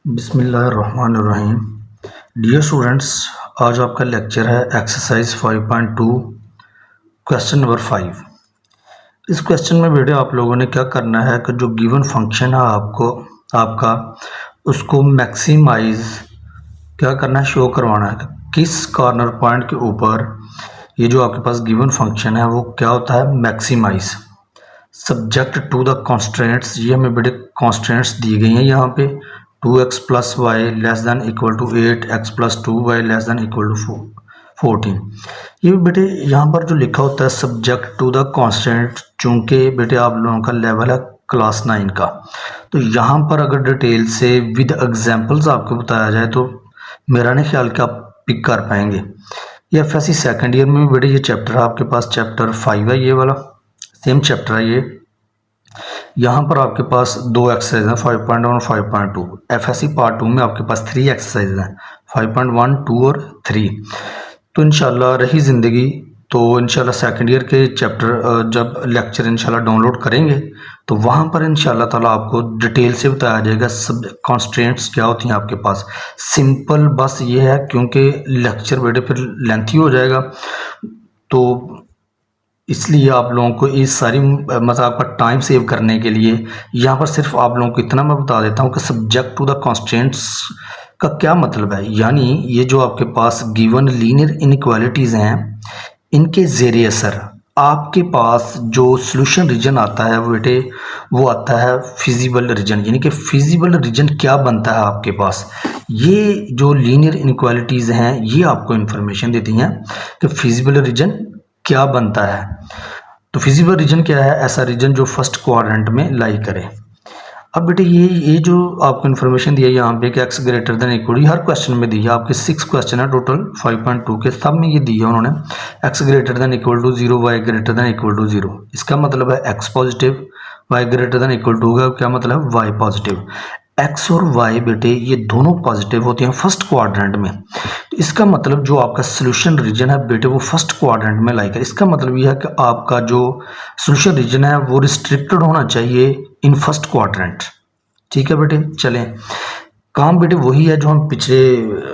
बिस्मिल्लाहिर्रहमानिर्रहीम। Dear students, आज आपका लेक्चर है एक्सरसाइज 5.2 क्वेश्चन नंबर 5। इस क्वेश्चन में बेटे आप लोगों ने क्या करना है कि जो गिवन फंक्शन है आपका उसको मैक्सिमाइज क्या करना है, शो करवाना है। किस कॉर्नर पॉइंट के ऊपर ये जो आपके पास गिवन फंक्शन है वो क्या होता है, maximise subject to the constraints. ये हमें बेटे कॉन्स्ट्रेंट्स दी गई हैं यहाँ पे 2x plus y less than equal to 8x plus 2y less than equal to 14। ये बेटे यहाँ पर जो लिखा होता है सब्जेक्ट टू द कॉन्स्टेंट, चूँकि बेटे आप लोगों का लेवल है क्लास 9 का, तो यहाँ पर अगर डिटेल से विद एग्जांपल्स आपको बताया जाए तो मेरा नहीं ख्याल कि आप पिक कर पाएंगे। ये एफएससी सेकेंड ईयर में बेटे ये चैप्टर है आपके पास, चैप्टर 5 है, ये वाला सेम चैप्टर है ये। यहाँ पर आपके पास दो एक्सरसाइज हैं 5.1 और 5.2। एफएससी पार्ट 2 में आपके पास 3 एक्सरसाइज हैं 5.1, 2 और 3। तो इंशाल्लाह रही ज़िंदगी तो इंशाल्लाह सेकंड ईयर के चैप्टर जब लेक्चर इंशाल्लाह डाउनलोड करेंगे तो वहाँ पर इंशाल्लाह ताला आपको डिटेल से बताया जाएगा सब कॉन्स्ट्रेंट्स क्या होती हैं आपके पास। सिंपल बस ये है, क्योंकि लेक्चर बेटे फिर लेंथी हो जाएगा तो इसलिए आप लोगों को इस सारी मतलब आपका टाइम सेव करने के लिए यहाँ पर सिर्फ आप लोगों को इतना मैं बता देता हूँ कि सब्जेक्ट टू द कॉन्स्टेंट्स का क्या मतलब है। यानी ये जो आपके पास गिवन लीनियर इनइक्वालिटीज़ हैं इनके ज़ेरे असर आपके पास जो सॉल्यूशन रीजन आता है वो बेटे वो आता है फिजिबल रीजन। यानी कि फिजिबल रीजन क्या बनता है आपके पास, ये जो लीनियर इनइक्वालिटीज़ हैं ये आपको इन्फॉर्मेशन देती हैं कि फिजिबल रीजन क्या बनता है। तो फिजिबल रीजन क्या है, ऐसा रीजन जो फर्स्ट क्वाड्रेंट में लाई करे। अब बेटे ये जो आपको इन्फॉर्मेशन दिया यहाँ पे कि एक्स ग्रेटर देन इक्वल, हर क्वेश्चन में दी है, आपके 6 क्वेश्चन है टोटल 5.2 के, सब में ये दिया उन्होंने x greater than equal to 0, y greater than equal to 0। इसका मतलब है x positive, y greater than equal to का क्या मतलब है, वाई पॉजिटिव। एक्स और वाई बेटे ये दोनों पॉजिटिव होते हैं फर्स्ट क्वाड्रेंट में, तो इसका मतलब जो आपका सोल्यूशन रीजन है बेटे वो फर्स्ट क्वाड्रेंट में लाइक है। इसका मतलब यह है कि आपका जो सोल्यूशन रीजन है वो रिस्ट्रिक्टेड होना चाहिए इन फर्स्ट क्वाड्रेंट। ठीक है बेटे, चलें काम बेटे वही है जो हम पिछले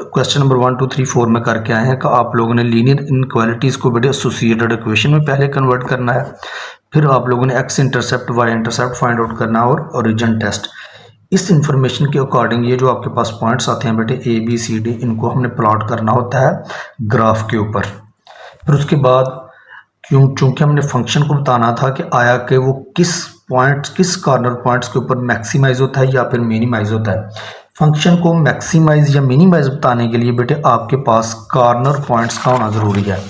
क्वेश्चन नंबर 1, 2, 3, 4 में करके आए हैं कि आप लोगों ने लीनियर इनइक्वालिटीज़ को बेटे एसोसिएटेड इक्वेशन में पहले कन्वर्ट करना है, फिर आप लोगों ने x intercept y intercept find out करना है और ओरिजिन टेस्ट। इस इंफॉर्मेशन के अकॉर्डिंग ये जो आपके पास पॉइंट्स आते हैं बेटे ए बी सी डी, इनको हमने प्लॉट करना होता है ग्राफ के ऊपर। फिर उसके बाद चूँकि हमने फंक्शन को बताना था कि आया कि वो किस कॉर्नर पॉइंट्स के ऊपर मैक्सिमाइज होता है या फिर मिनिमाइज होता है। फंक्शन को मैक्सिमाइज या मिनिमाइज बताने के लिए बेटे आपके पास कॉर्नर पॉइंट्स का होना ज़रूरी है।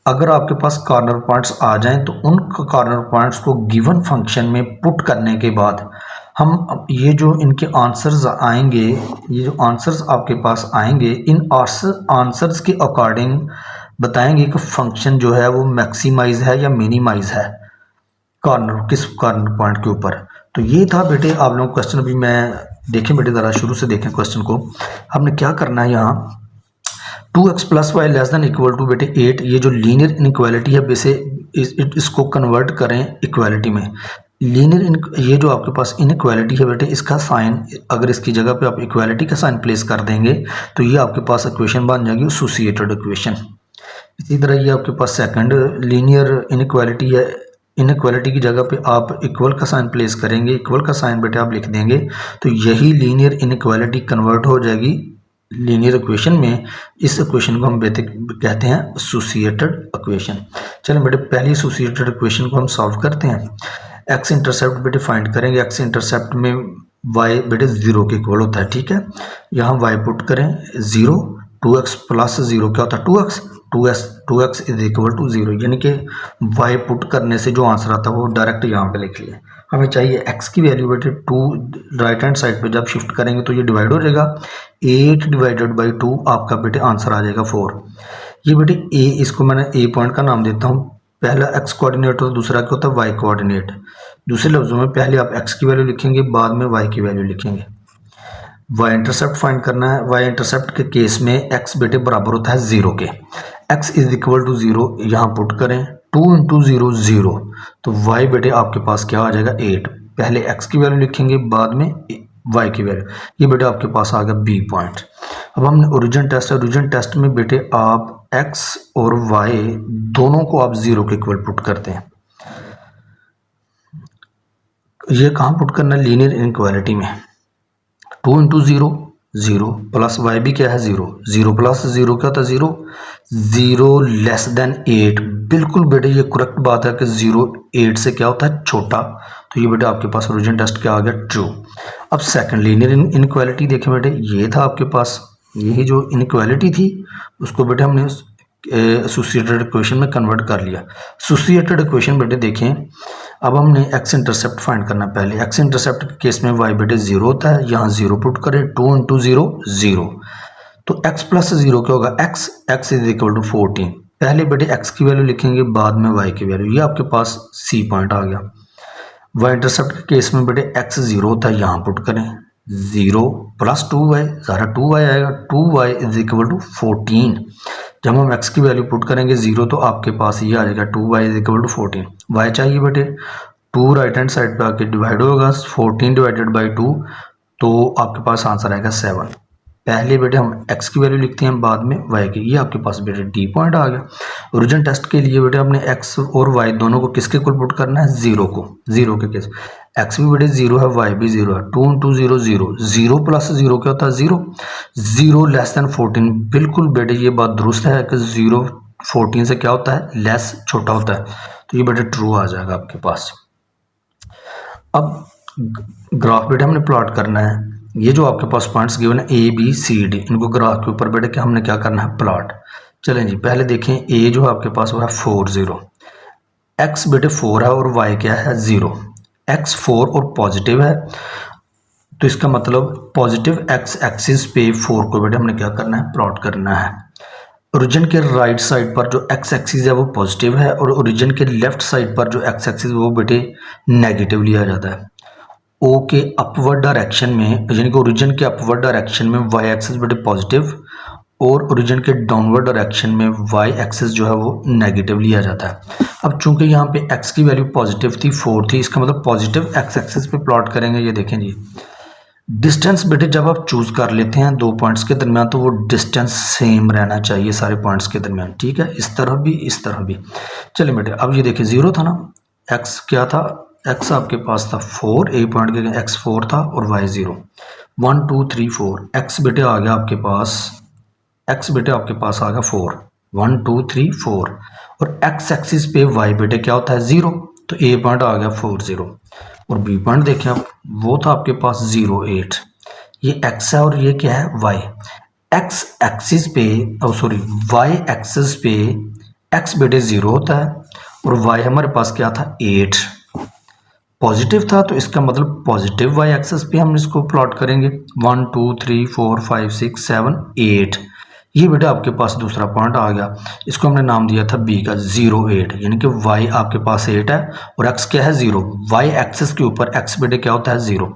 अगर आपके पास कॉर्नर पॉइंट्स आ जाएं तो उन कॉर्नर पॉइंट्स को गिवन फंक्शन में पुट करने के बाद हम ये जो इनके आंसर्स आएंगे, ये जो आंसर्स आपके पास आएंगे, इन आंसर्स के अकॉर्डिंग बताएंगे कि फंक्शन जो है वो मैक्सिमाइज है या मिनिमाइज है किस कॉर्नर पॉइंट के ऊपर। तो ये था बेटे आप लोग क्वेश्चन। अभी मैं देखें बेटे ज़रा शुरू से देखें क्वेश्चन को। हमने क्या करना है यहाँ 2x plus y less than equal to बेटे 8, ये जो लीनियर इनइक्वालिटी है वैसे इसको कन्वर्ट करें इक्वालिटी में। लीनियर ये जो आपके पास इनइक्वालिटी है बेटे इसका साइन अगर इसकी जगह पे आप इक्वालिटी का साइन प्लेस कर देंगे तो ये आपके पास इक्वेशन बन जाएगी एसोसिएटेड इक्वेशन। इसी तरह ये आपके पास सेकंड लीनियर इनइक्वालिटी है, इनइक्वालिटी की जगह पे आप इक्वल का साइन प्लेस करेंगे, इक्वल का साइन बेटे आप लिख देंगे तो यही लीनियर इनइक्वालिटी कन्वर्ट हो जाएगी लीनियर इक्वेशन में। इस इक्वेशन को हम कहते हैं एसोसिएटेड इक्वेशन। चलें बेटे पहली एसोसिएटेड इक्वेशन को हम सॉल्व करते हैं। एक्स इंटरसेप्ट बेटे फाइंड करेंगे। एक्स इंटरसेप्ट में वाई बेटे 0 के इक्वल होता है। ठीक है, यहाँ वाई पुट करें 0, 2x प्लस 0 क्या होता है 2x इज इक्वल टू 0। यानी कि वाई पुट करने से जो आंसर आता है वो डायरेक्ट यहाँ पे लिख लिया। हमें चाहिए x की वैल्यू बेटे 2 राइट हैंड साइड पे जब शिफ्ट करेंगे तो ये डिवाइड हो जाएगा 8 डिवाइडेड बाई 2, आपका बेटे आंसर आ जाएगा 4। ये बेटे a, इसको मैंने a पॉइंट का नाम देता हूँ। पहला x कोऑर्डिनेट और दूसरा क्या होता है y कोऑर्डिनेट। दूसरे लफ्जों में पहले आप x की वैल्यू लिखेंगे, बाद में y की वैल्यू लिखेंगे। y इंटरसेप्ट फाइंड करना है। y इंटरसेप्ट के केस में x बेटे बराबर होता है 0 के। x इज इक्वल टू 0 यहाँ पुट करें 2 इंटू 0 0, तो y बेटे आपके पास क्या आ जाएगा 8। पहले x की वैल्यू लिखेंगे बाद में वाई की वैल्यू, ये बेटे आपके पास आ गया बी पॉइंट। अब हमने ओरिजिन टेस्ट में बेटे आप एक्स और वाई दोनों को आप जीरो के इक्वल पुट करते हैं। ये कहाँ पुट करना है? लीनियर इनइक्वालिटी में। 2 into zero zero plus y भी क्या है जीरो, जीरो प्लस जीरो क्या होता है जीरो, जीरो लेस देन 8। बिल्कुल बेटे ये करेक्ट बात है कि जीरो 8 से क्या होता है छोटा। तो ये बेटे आपके पास ओरिजिन टेस्ट क्या आ गया? ट्रू। अब सेकंड लीनियर इनइक्वालिटी देखें बेटे, ये था आपके पास, यही जो इनइक्वालिटी थी उसको बेटे हमने एसोसिएटेड इक्वेशन में कन्वर्ट कर लिया। एसोसिएटेड इक्वेशन बेटे देखें, अब हमने एक्स इंटरसेप्ट फाइंड करना। पहले एक्स इंटरसेप्ट के केस में वाई बेटे जीरो होता है, यहाँ जीरो पुट करें, 2 इंटू जीरो जीरो, तो एक्स प्लस जीरो क्या होगा? X, x is equal to 14। पहले बेटे एक्स की वैल्यू लिखेंगे, बाद में वाई की वैल्यू, ये आपके पास सी पॉइंट आ गया। वाई इंटरसेप्ट के केस में बेटे एक्स जीरो होता है, यहाँ पुट करें, जीरो प्लस 2y, सारा 2y आएगा, 2y इज इक्वल टू 14। जब हम x की वैल्यू पुट करेंगे जीरो तो आपके पास ये आ जाएगा 2y is equal to 14। y चाहिए बेटे, 2 राइट हैंड साइड पे आके डिवाइड होगा, 14 डिवाइडेड बाई 2, तो आपके पास आंसर आएगा 7। पहले बेटे हम x की वैल्यू लिखते हैं, बाद में y की। ये आपके पास बेटे डी पॉइंट आ गया। ओरिजिन टेस्ट के लिए बेटे अपने x और y दोनों को किसके इक्वल पुट करना है? जीरो को। जीरो के केस x भी बेटे जीरो है, y भी जीरो है, 2 into zero zero, zero plus zero क्या होता है? Zero, zero less than 14। बिल्कुल बेटे ये बात दुरुस्त है कि जीरो 14 से क्या होता है? लेस, छोटा होता है। तो ये बेटे ट्रू आ जाएगा आपके पास। अब ग्राफ बेटे हमने प्लॉट करना है। ये जो आपके पास पॉइंट्स गिवन है ए बी सी डी, इनको ग्राफ के ऊपर बेटे हमने क्या करना है? प्लॉट। चलें जी, पहले देखें ए जो आपके पास वो है 4 0, एक्स बेटे 4 है और वाई क्या है? 0। एक्स 4 और पॉजिटिव है, तो इसका मतलब पॉजिटिव एक्स एक्सिस पे 4 को बेटे हमने क्या करना है? प्लॉट करना है। ओरिजिन के राइट साइड पर जो एक्स एक्सिस है वो पॉजिटिव है, और ओरिजिन के लेफ्ट साइड पर जो एक्स एक्सिस वो बेटे नेगेटिव लिया जाता है। ओ के अपवर्ड डायरेक्शन में, यानी कि ओरिजिन के अपवर्ड डायरेक्शन में वाई एक्सिस बेटे पॉजिटिव, और ओरिजिन के डाउनवर्ड डायरेक्शन में वाई एक्सिस जो है वो नेगेटिव लिया जाता है। अब चूंकि यहाँ पे एक्स की वैल्यू पॉजिटिव थी, 4 थी, इसका मतलब पॉजिटिव एक्स एक्सिस पे प्लॉट करेंगे। ये देखें जी, डिस्टेंस बेटे जब आप चूज कर लेते हैं दो पॉइंट्स के दरमियान, तो वो डिस्टेंस सेम रहना चाहिए सारे पॉइंट्स के दरमियान, ठीक है? इस तरह भी, इस तरह भी। चलिए बेटे, अब ये देखिए जीरो था ना, एक्स क्या था? एक्स आपके पास था 4, ए पॉइंट के एक्स 4 था और वाई 0। 1 2 3 4, एक्स बेटे आ गया आपके पास, एक्स बेटे आपके पास आ गया 4, 1 2 3 4, और एक्स एक्सिस पे वाई बेटे क्या होता है? 0, तो ए पॉइंट आ गया 4 0, और बी पॉइंट देखें आप, वो था आपके पास 0 8। ये एक्स है और ये क्या है? वाई। एक्स एक्सिस पे, सॉरी, वाई एक्सिस पे एक्स बेटे 0 होता है, और वाई हमारे पास क्या था? 8 पॉजिटिव था, तो इसका मतलब पॉजिटिव वाई एक्सिस पे हम इसको प्लॉट करेंगे। 1 2 3 4 5 6 7 8, ये बेटा आपके पास दूसरा पॉइंट आ गया। इसको हमने नाम दिया था बी का 0 8, यानी कि वाई आपके पास 8 है और एक्स क्या है? 0। वाई एक्सिस के ऊपर एक्स बेटे क्या होता है? 0।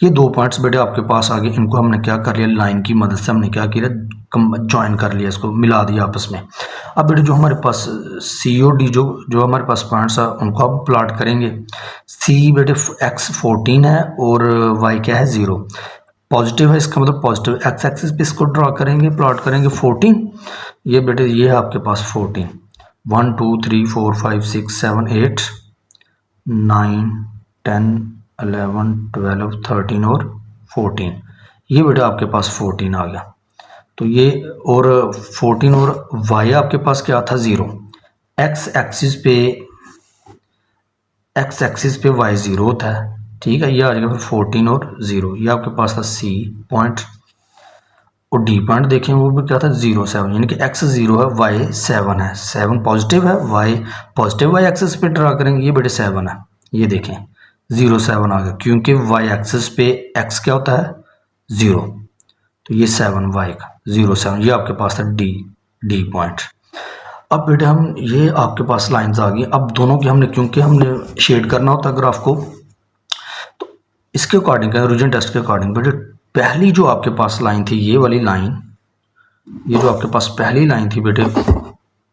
ये दो पॉइंट्स बेटे आपके पास आ गए, इनको हमने क्या कर लिया? लाइन की मदद से हमने क्या किया? ज्वाइन कर लिया, इसको मिला दिया आपस में। अब बेटे जो हमारे पास सी और डी जो हमारे पास पॉइंट्स है उनको हम प्लॉट करेंगे। सी बेटे एक्स 14 है और वाई क्या है? 0। पॉजिटिव है, इसका मतलब पॉजिटिव एक्स एक्सिस पे इसको ड्रॉ करेंगे, प्लॉट करेंगे 14। ये बेटे ये है आपके पास 14, 1 2 3 4 5 6 7 8 9 10 11 12 13 और 14, ये बेटा आपके पास 14 आ गया। तो ये और 14 और वाई आपके पास क्या था? 0। एक्स एक्सिस पे वाई 0 होता है, ठीक है? ये आ जाएगा फिर 14 और 0, ये आपके पास था सी पॉइंट। और डी पॉइंट देखें वो भी क्या था? 0 7, यानी कि एक्स 0 है, वाई 7 है, 7 पॉजिटिव है, वाई पॉजिटिव वाई एक्सिस पे ड्रा करेंगे, ये बेटे 7 है। ये देखें 0 7 आ गया, क्योंकि वाई एक्सिस पे एक्स क्या होता है? 0, तो ये 7 वाई का 0 7, ये आपके पास था डी पॉइंट। अब बेटे हम, ये आपके पास लाइंस आ गई। अब दोनों की हमने, क्योंकि हमने शेड करना होता है ग्राफ को, तो इसके अकॉर्डिंग, ओरिजिन टेस्ट के अकॉर्डिंग बेटे पहली जो आपके पास लाइन थी, ये वाली लाइन, ये जो आपके पास पहली लाइन थी बेटे,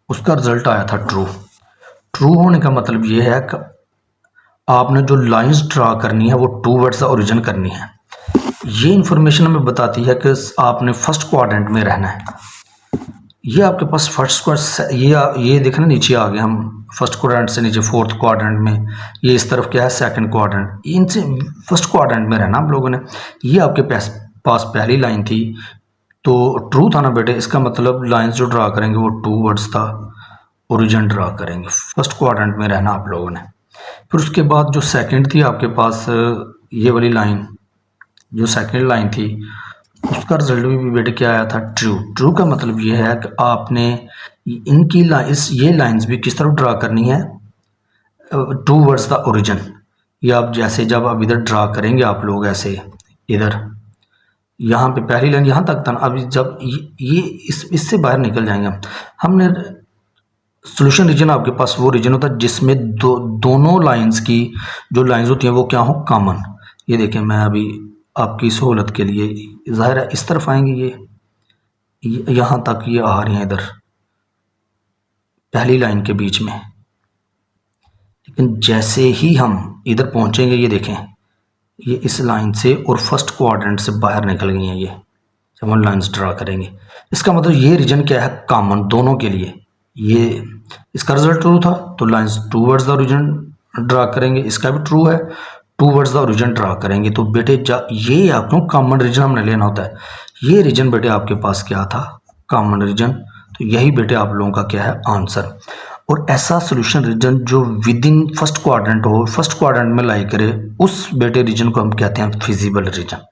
उसका रिजल्ट आया था ट्रू। ट्रू होने का मतलब ये है कि आपने जो लाइंस ड्रा करनी है वो टूवर्ड्स द ओरिजिन करनी है। ये इंफॉर्मेशन हमें बताती है कि आपने फर्स्ट क्वाड्रेंट में रहना है। ये आपके पास फर्स्ट क्वाड्रेंट, ये देखना नीचे आ गए हम, फर्स्ट क्वाड्रेंट से नीचे फोर्थ क्वाड्रेंट में, ये इस तरफ क्या है सेकंड क्वाड्रेंट, इनसे फर्स्ट क्वाड्रेंट में रहना आप लोगों ने। ये आपके पास पहली लाइन थी तो ट्रू था ना बेटे, इसका मतलब लाइंस जो ड्रा करेंगे वो टूवर्ड्स था ओरिजिन ड्रा करेंगे, फर्स्ट क्वाड्रेंट में रहना आप लोगों ने। फिर उसके बाद जो सेकंड थी आपके पास, ये वाली लाइन जो सेकंड लाइन थी, उसका रिजल्ट भी बेटे क्या आया था, ट्रू। ट्रू का मतलब ये है कि आपने इनकी ये लाइंस भी किस तरफ ड्रा करनी है, टूवर्ड्स द ओरिजिन। ये आप जैसे जब आप इधर ड्रा करेंगे आप लोग ऐसे, इधर यहाँ पे पहली लाइन यहाँ तक था ना, अभी जब ये इससे बाहर निकल जाएंगे हमने सोल्यूशन रीजन आपके पास वो रीजन होता है जिसमें दोनों लाइंस की जो लाइंस होती हैं वो क्या हो, कॉमन। ये देखें मैं अभी आपकी सहूलत के लिए, ज़ाहिर है इस तरफ आएंगे, ये यहाँ तक ये आ रही हैं इधर पहली लाइन के बीच में, लेकिन जैसे ही हम इधर पहुँचेंगे ये देखें ये इस लाइन से और फर्स्ट क्वाड्रेंट से बाहर निकल गई हैं ये, जब हम लाइंस ड्रा करेंगे। इसका मतलब ये रीजन क्या है, कॉमन दोनों के लिए। ये इसका रिजल्ट ट्रू था तो lines towards the origin draw करेंगे, इसका भी ट्रू है टूवर्ड्स द ओरिजिन ड्रा करेंगे। तो बेटे ये आपको कॉमन रीजन हमने लेना होता है। ये रीजन बेटे आपके पास क्या था, कॉमन रीजन, तो यही बेटे आप लोगों का क्या है, आंसर। और ऐसा सोल्यूशन रीजन जो विद इन फर्स्ट क्वाड्रेंट हो, फर्स्ट क्वाड्रेंट में लाई करे, उस बेटे रीजन को हम कहते हैं फिजिबल रीजन।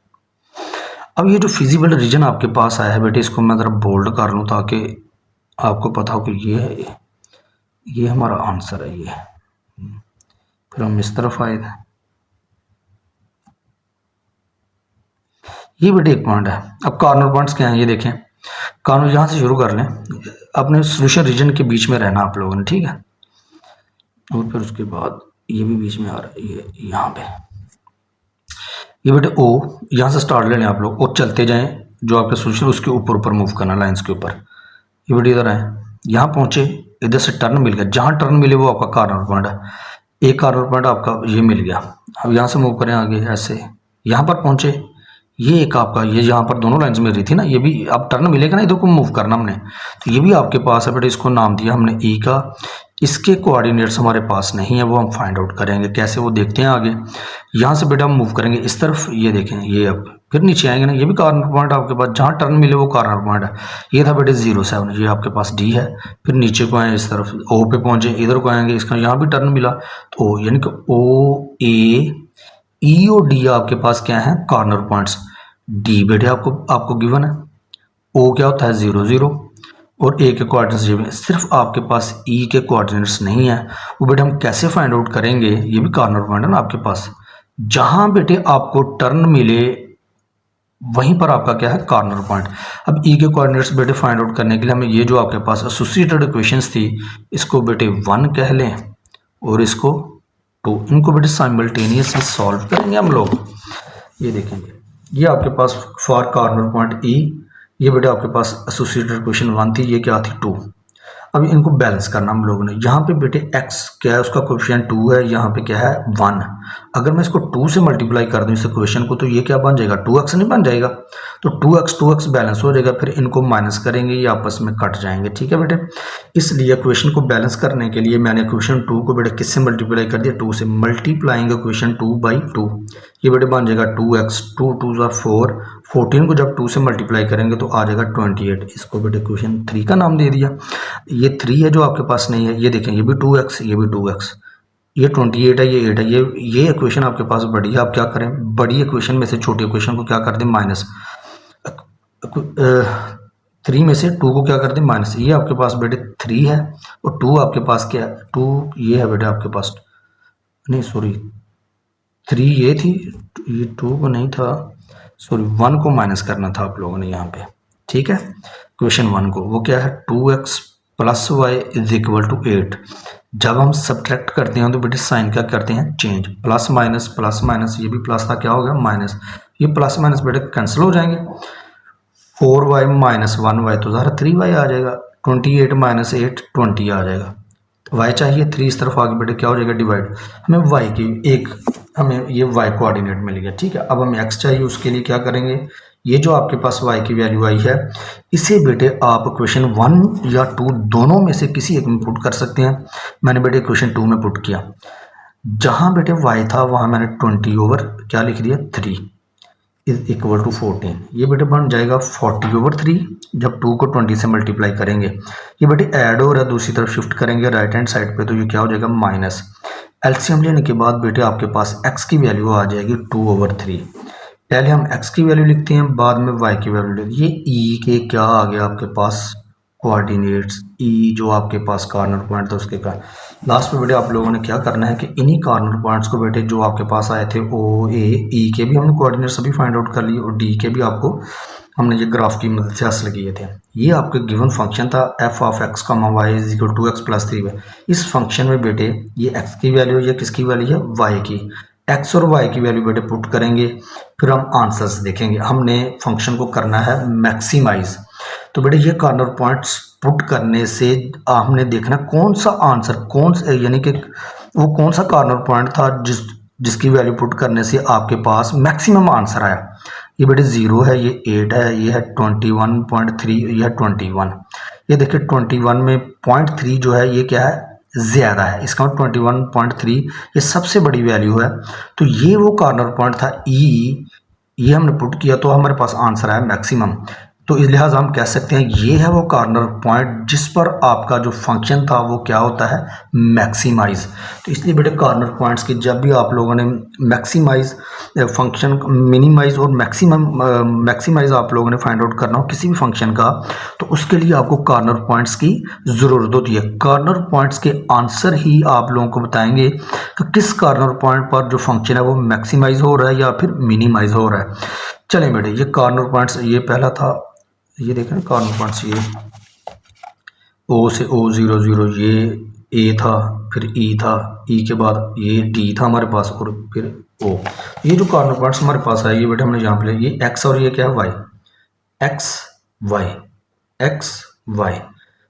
अब ये जो फिजिबल रीजन आपके पास आया है बेटे, इसको मैं ज़रा बोल्ड कर लूँ ताकि आपको पता हो कि ये है, ये हमारा आंसर है। ये फिर हम इस तरफ आए थे, ये बेटे एक पॉइंट है। अब कॉर्नर पॉइंट्स क्या हैं ये देखें, कॉर्नर यहाँ से शुरू कर लें, अपने सोल्यूशन रीजन के बीच में रहना आप लोगों ने, ठीक है। और फिर उसके बाद ये भी बीच में आ रहा है, ये यहाँ पे, ये बेटे ओ, यहाँ से स्टार्ट ले लें आप लोग और चलते जाएं, जो आपका सोल्यूशन उसके ऊपर ऊपर मूव करना लाइंस के ऊपर। ये बेटे इधर आए, यहाँ पहुँचे, इधर से टर्न मिल गया, जहाँ टर्न मिले वो आपका कॉर्नर पॉइंट है। एक कॉर्नर पॉइंट आपका ये मिल गया। अब यहाँ से मूव करें आगे ऐसे, यहाँ पर पहुँचे, ये एक आपका, ये यहाँ पर दोनों लाइंस मिल रही थी ना, ये भी अब टर्न मिलेगा ना, इधर को मूव करना हमने, तो ये भी आपके पास है बेटे। इसको नाम दिया हमने ई का। इसके कोऑर्डिनेट्स हमारे पास नहीं है, वो हम फाइंड आउट करेंगे कैसे, वो देखते हैं आगे। यहाँ से बेटा हम मूव करेंगे इस तरफ, ये देखें ये अब फिर नीचे आएंगे ना, ये भी कॉर्नर पॉइंट आपके पास, जहाँ टर्न मिले वो कॉर्नर पॉइंट है। ये था बेटे 07, ये आपके पास डी है। फिर नीचे को आए इस तरफ, ओ पे पहुँचे, इधर को आएंगे, इसका यहाँ भी टर्न मिला तो ओ, यानी कि ओ ए ई और डी आपके पास क्या है, कॉर्नर पॉइंट्स। डी बेटे आपको गिवन है, ओ क्या होता है 00 और ए के कोऑर्डिनेट्स ये भी। सिर्फ आपके पास ई के कोऑर्डिनेट्स नहीं है, वो बेटे हम कैसे फाइंड आउट करेंगे, ये भी कॉर्नर पॉइंट है ना आपके पास। जहां बेटे आपको टर्न मिले वहीं पर आपका क्या है, कॉर्नर पॉइंट। अब ई के कोऑर्डिनेट्स बेटे फाइंड आउट करने के लिए हमें ये जो आपके पास एसोसिएटेड इक्वेशंस थी, इसको बेटे 1 कह लें और इसको 2, इनको बेटे साइमल्टेनियसली सॉल्व करेंगे हम लोग। ये देखेंगे, ये आपके पास फॉर कॉर्नर पॉइंट ई, ये बेटा आपके पास एसोसिएटेड इक्वेशन 1 थी, ये क्या थी 2। अब इनको बैलेंस करना हम लोगों ने। यहाँ पे बेटे x क्या है, उसका कोएफिशिएंट 2 है, यहाँ पे क्या है 1। अगर मैं इसको 2 से मल्टीप्लाई कर दूँ इस इक्वेशन को, तो ये क्या बन जाएगा, 2x नहीं बन जाएगा, तो 2x बैलेंस हो जाएगा। फिर इनको माइनस करेंगे, ये आपस में कट जाएंगे, ठीक है बेटे। इसलिए इक्वेशन को बैलेंस करने के लिए मैंने इक्वेशन 2 को बेटे किससे मल्टीप्लाई कर दिया, 2 से। मल्टीप्लाइंग इक्वेशन 2/2, ये बेटे बन जाएगा 2x, 2 2 4, 14 को जब 2 से मल्टीप्लाई करेंगे तो आ जाएगा 28। इसको बेटे इक्वेशन 3 का नाम दे दिया। ये 3 है जो आपके पास नहीं है, ये देखें ये भी 2x, ये भी 2x, ये 28 है, ये 8 है। ये इक्वेशन आपके पास बड़ी है, आप क्या करें, बड़ी इक्वेशन में से छोटी इक्वेशन को क्या कर दें, माइनस। 3 में से 2 को क्या कर दें, माइनस। ये आपके पास बेटे 3 है और 2 आपके पास क्या है, 2 ये है बेटे आपके पास, नहीं सॉरी 3 ये थी, ये 2 को नहीं था, सॉरी 1 को माइनस करना था आप लोगों ने यहाँ पे, ठीक है। क्वेश्चन 1 को वो क्या है, 2x + y = 8। जब हम सब्ट्रैक्ट करते हैं तो बेटे साइन क्या करते हैं, चेंज, प्लस माइनस, ये भी प्लस था, क्या हो गया माइनस, ये प्लस माइनस बेटे कैंसिल हो जाएंगे। 4y - 1y तो ज़रा 3y आ जाएगा, 28 - 8 20 आ जाएगा। y चाहिए, 3 इस तरफ आगे बेटे क्या हो जाएगा डिवाइड, हमें y की एक हमें ये y कोऑर्डिनेट मिल गया। ठीक है, अब हमें x चाहिए, उसके लिए क्या करेंगे, ये जो आपके पास y की वैल्यू आई है इसे बेटे आप क्वेश्चन 1 या 2 दोनों में से किसी एक में पुट कर सकते हैं। मैंने बेटे क्वेश्चन 2 में पुट किया, जहां बेटे y था वहां मैंने 20 ओवर क्या लिख दिया 3 इज इक्वल टू 14। ये बेटे बन जाएगा 40 ओवर 3 जब 2 को 20 से मल्टीप्लाई करेंगे। ये बेटे ऐड हो रहा है, दूसरी तरफ शिफ्ट करेंगे राइट हैंड साइड पे तो ये क्या हो जाएगा माइनस। एलसीएम लेने के बाद बेटे आपके पास x की वैल्यू आ जाएगी 2 ओवर 3। पहले हम x की वैल्यू लिखते हैं, बाद में y की वैल्यू लिखते हैं। ये e के क्या आ गया आपके पास कोऑर्डिनेट्स, e जो आपके पास कॉर्नर पॉइंट था उसके का। लास्ट में बेटे आप लोगों ने क्या करना है कि इन्हीं कॉर्नर पॉइंट्स को बेटे जो आपके पास आए थे ओ ए ई के भी हमने कोऑर्डिनेट सभी फाइंड आउट कर लिए और डी के भी आपको हमने ये ग्राफ की मदद से हासिल किए थे। ये आपके गिवन फंक्शन था एफ ऑफ एक्स का y is equal to x plus 3 है। इस फंक्शन में बेटे ये एक्स की वैल्यू ये किसकी वैल्यू है वाई की, एक्स और वाई की वैल्यू बेटे पुट करेंगे, फिर हम आंसर्स देखेंगे। हमने फंक्शन को करना है मैक्सिमाइज। तो बेटे ये कॉर्नर पॉइंट्स पुट करने से हमने देखना कौन सा आंसर कौन सा यानी कि वो कौन सा कॉर्नर पॉइंट था जिसकी वैल्यू पुट करने से आपके पास मैक्सिमम आंसर आया। ये बेटे 0 है, ये 8 है, ये है 21.3, ये है 21। ये देखिए 21 में 0.3 जो है ये क्या है ज़्यादा है, इसका मतलब 21.3 ये सबसे बड़ी वैल्यू है। तो ये वो कॉर्नर पॉइंट था ई, ये हमने पुट किया तो हमारे पास आंसर आया मैक्सिमम। तो इस लिहाज हम कह सकते हैं ये है वो कॉर्नर पॉइंट जिस पर आपका जो फंक्शन था वो क्या होता है मैक्सिमाइज। तो इसलिए बेटे कॉर्नर पॉइंट्स की जब भी आप लोगों ने मैक्सिमाइज फंक्शन मिनिमाइज और मैक्सिमाइज आप लोगों ने फाइंड आउट करना हो किसी भी फंक्शन का, तो उसके लिए आपको कॉर्नर पॉइंट्स की ज़रूरत होती है। कॉर्नर पॉइंट्स के आंसर ही आप लोगों को बताएंगे कि किस कॉर्नर पॉइंट पर जो फंक्शन है वो मैक्सिमाइज हो रहा है या फिर मिनिमाइज हो रहा है। चलें बेटे ये कॉर्नर पॉइंट्स ये पहला था, ये देखें ना कॉर्नर पॉइंट्स, ये ओ से ओ 0 0 ये ए था, फिर ई था, ई के बाद ये डी था हमारे पास और फिर ओ। ये जो कॉर्नर पॉइंट्स हमारे पास है ये बेटे हमने यहाँ पे ये एक्स और ये क्या है y, x y x y.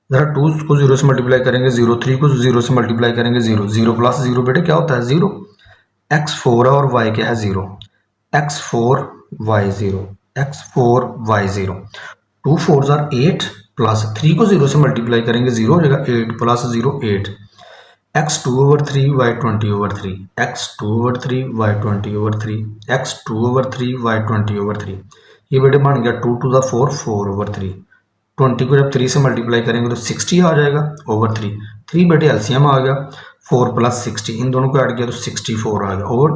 ज़रा 2 को 0 से मल्टीप्लाई करेंगे 0, 3 को 0 से मल्टीप्लाई करेंगे 0, 0 प्लस 0 बेटे क्या होता है 0। x4 है और y क्या है 0, x4 y0 x4 y0। 2 4 are 8 plus 3 को 0 से मल्टीप्लाई करेंगे 0 हो जाएगा 8 plus 0 8। x2 over 3 y20 over 3 x2 over 3 y20 over 3 x2 over 3 y20 over 3। ये बेटे बन गया 2 टू द 4 4 ओवर 3। 20 को जब 3 से मल्टीप्लाई करेंगे तो 60 आ जाएगा ओवर 3। 3 बेटे एलसीएम आ गया 4 प्लस 60, इन दोनों को ऐड किया तो 64 आ गया ओवर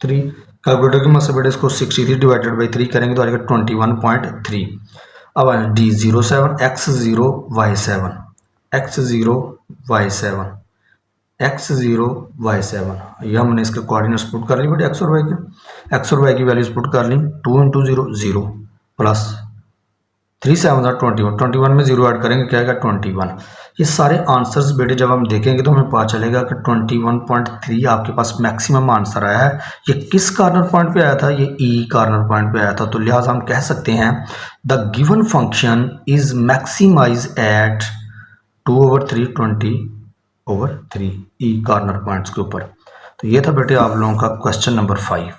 3। कैलकुलेटर की मदद से बेटे इसको 63 डिवाइडेड बाई 3 करेंगे तो आ जाएगा 21.3। अब D 07 x0 y7 x0 y7 x0 y7। ये हमने इसके कोऑर्डिनेट्स पुट कर ली बेटे एक्स और वाई के, एक्स और वाई की वैल्यूज पुट कर ली। 2 इंटू 0 0 प्लस 3 7 21, 21 में 0 ऐड करेंगे क्या आएगा 21। ये सारे आंसर्स बेटे जब हम देखेंगे तो हमें पता चलेगा कि 21.3 आपके पास मैक्सिमम आंसर आया है। ये किस कॉर्नर पॉइंट पे आया था, ये ई कॉर्नर पॉइंट पे आया था। तो लिहाजा हम कह सकते हैं the given function is maximise at 2 over 3 20 over 3 ई कॉर्नर पॉइंट्स के ऊपर। तो ये था बेटे आप लोगों का क्वेश्चन नंबर 5।